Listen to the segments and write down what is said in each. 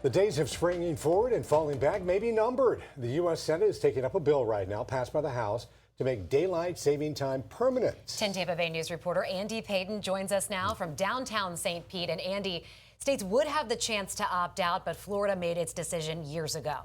The days of springing forward and falling back may be numbered. The U.S. Senate is taking up a bill right now, passed by the House, to make daylight saving time permanent. 10 Tampa Bay News reporter Andy Payton joins us now from downtown St. Pete. And Andy, states would have the chance to opt out, but Florida made its decision years ago.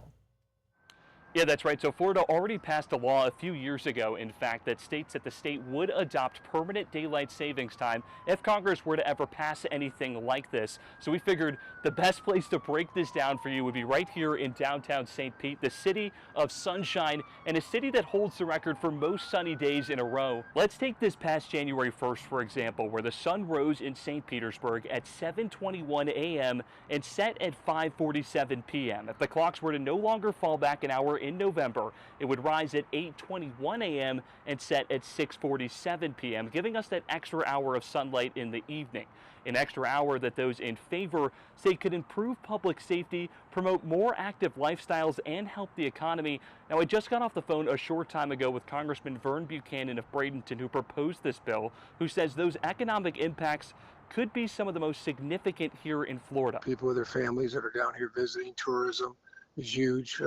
Yeah, that's right. So Florida already passed a law a few years ago, in fact, that states that the state would adopt permanent daylight savings time if Congress were to ever pass anything like this. So we figured the best place to break this down for you would be right here in downtown St. Pete, the city of sunshine, and a city that holds the record for most sunny days in a row. Let's take this past January 1st, for example, where the sun rose in St. Petersburg at 7:21 a.m. and set at 5:47 p.m. If the clocks were to no longer fall back an hour in November, it would rise at 8:21 a.m. and set at 6:47 p.m., giving us that extra hour of sunlight in the evening. An extra hour that those in favor say could improve public safety, promote more active lifestyles, and help the economy. Now, I just got off the phone a short time ago with Congressman Vern Buchanan of Bradenton, who proposed this bill, who says those economic impacts could be some of the most significant here in Florida. People with their families that are down here visiting, tourism is huge.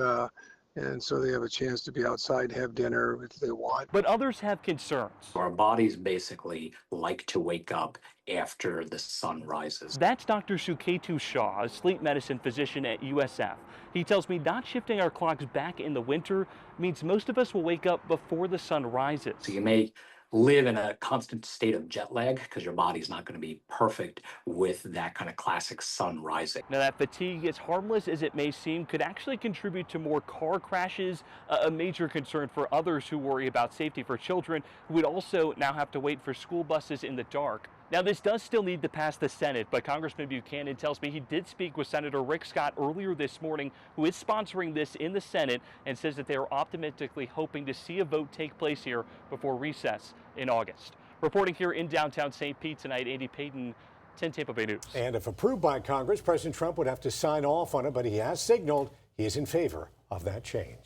And so they have a chance to be outside, have dinner if they want. But others have concerns. Our bodies basically like to wake up after the sun rises. That's Dr. Suketu Shah, a sleep medicine physician at USF. He tells me not shifting our clocks back in the winter means most of us will wake up before the sun rises. So you may live in a constant state of jet lag because your body's not going to be perfect with that kind of classic sun rising. Now, that fatigue, as harmless as it may seem, could actually contribute to more car crashes, a major concern for others who worry about safety for children who would also now have to wait for school buses in the dark. Now, this does still need to pass the Senate, but Congressman Buchanan tells me he did speak with Senator Rick Scott earlier this morning, who is sponsoring this in the Senate, and says that they are optimistically hoping to see a vote take place here before recess in August. Reporting here in downtown St. Pete tonight, Andy Payton, 10 Tampa Bay News. And if approved by Congress, President Trump would have to sign off on it, but he has signaled he is in favor of that change.